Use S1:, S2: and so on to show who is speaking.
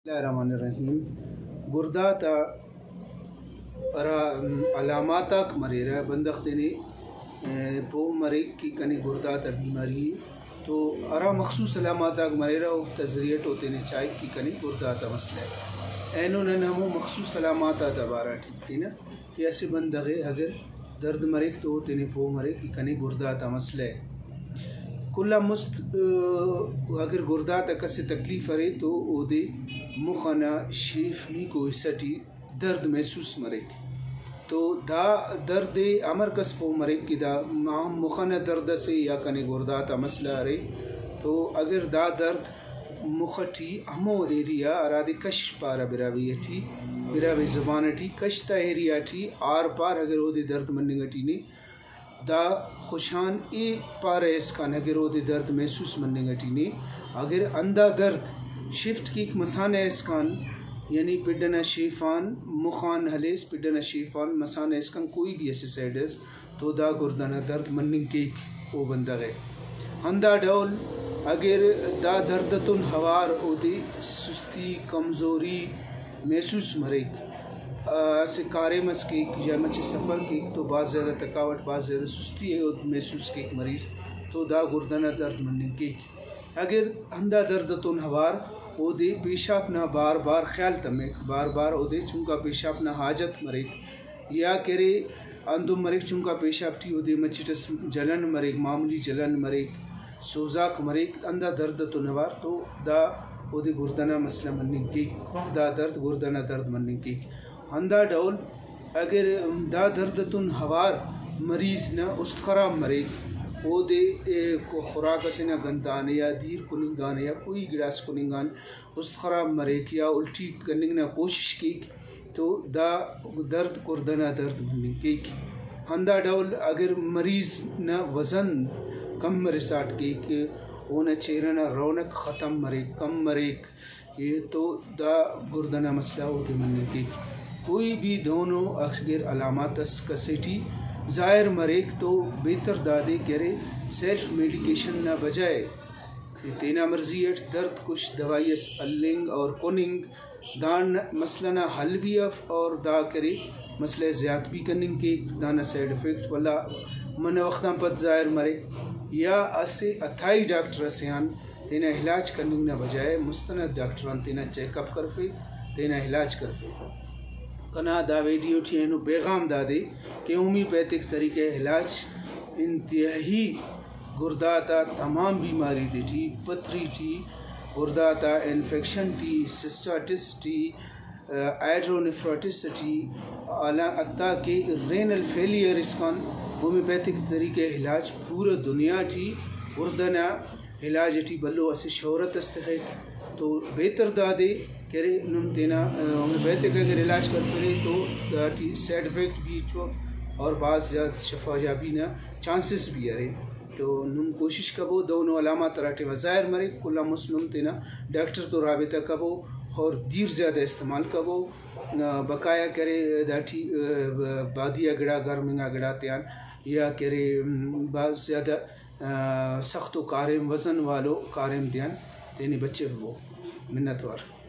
S1: بسم اللہ الرحمن الرحیم. گردہ تا علاماتا مریرہ بندختنی پو مرے کی کنی گردہ تا بیماری تو ارا مخصوص علاماتا مریرہ افت ذریعہ ہوتے نے چائے کی کنی گردہ تا مسئلہ ہے اینو ننمو مخصوص علاماتا تا بارا ٹھیک تھی نا کہ ایسے بندغے اگر درد مرے تو ہوتے نے پو مرے کی کنی گردہ تا مسئلہ ہے کلا اگر گردہ تا کسی تکلیف رہے تو او دے مخنا شیفنی کو حصٹی درد محسوس مرے تو دا درد امر کس پو مرے کہ دا مخنا درد سے یا کنے گردہ تا مسئلہ رہے تو اگر دا درد مخٹی ہمو ایریا ارادے کش پارا براوی زبان ٹی کشتا ایریا ٹی آر پار اگر او دے درد مننگٹی نے دا خوشان ای پارا اس کا اگر او دے درد محسوس مننگٹی نے اگر اندہ درد شفٹ کی مسانہ اس کان یعنی پڈنا شیفان مخان حلیس پڈنا شیفان مسانہ اس کان کوئی بھی ایسے سیڈز تو دا گردنا درد مننگ کیک او بندہ گئے ہندہ ڈول اگر دا دردتن ہوار او دے سستی کمزوری محسوس مرے ایسے کارے مس کیک یا مچے سفر کیک تو بعض زیادہ تکاوٹ بعض زیادہ سستی ہے محسوس کیک مریض تو دا گردنا درد مننگ کیک اگر ہندہ دردتن ہوار او دے پیشاب نہ بار بار خیال تمیک بار بار او دے چونکہ پیشاب نہ حاجت مریک یا کرے اندم مریک چونکہ پیشاب ٹی او دے مچٹس جلن مریک معمولی جلن مریک سوزاک مریک اندہ درد تو نوار تو دا او دے گردنا مسئلہ مننگ کی دا درد گردنا درد مننگ کی ہندہ ڈول اگر دا درد تن ہوار مریض نہ استخرام مریک او دے خوراک سے نہ گندان یا دیر کننگان یا کوئی گڑاس کننگان استخرام مریک یا الٹی کننگ نہ کوشش کی تو دا درد گردنا درد مننگ کی ہندہ ڈول اگر مریض نہ وزن کم مرساٹ کی کہ اونا چہرنا رونق ختم مریک کم مریک یہ تو دا گردنا مسئلہ ہوتے مننگ کی کوئی بھی دونوں اگر علامات اس کسیٹی ظاہر مریک تو بہتر دادے کرے سیلف میڈیکیشن نہ بجائے تینا مرضیت درد کچھ دوائی اس اللنگ اور کننگ دان مسئلہ نہ حل بھی اف اور دا کرے مسئلہ زیاد بھی کننگ کے دانا سائیڈ افیکٹ والا من وقتاں پت ظاہر مرے یا اسے اتھائی ڈاکٹر اسیان تینا علاج کننگ نہ بجائے مستند ڈاکٹران تینا چیک اپ کرفے تینا علاج کرفے کنا دا ویڈیو ٹھی اینو پیغام دا دے کہ ہومیوپیتھک طریقہ علاج انتہائی گردہ تا تمام بیماری دے ٹھی پتری ٹھی گردہ تا انفیکشن ٹھی سسٹائٹس ٹھی ایڈرونیفرائٹس ٹھی حتیٰ کہ رینل فیلئر اس کان ہومیوپیتھک طریقہ علاج پورا دنیا ٹھی گردنا علاج ٹھی بلو اسے شہرت استحق تو بہتر دا دے کرے نم تینا ہومیوپیتھک اگر علاج کر پھرے تو ٹی سائیڈ افیکٹ بھی چوف اور بعض زیادہ شفا جابی نہ چانسز بھی آئے تو نم کوشش کبو دونوں علامات راٹے وظاہر مرے کلا مسلم تینا ڈاکٹر تو رابطہ کبو اور دیر زیادہ استعمال کبو بقایا کرے داٹھی بادیا گڑا گرمنگا گڑا تیان یا کرے بعض زیادہ سخت و کارم وزن والو کارم دیان تینی بچے وہ منتوار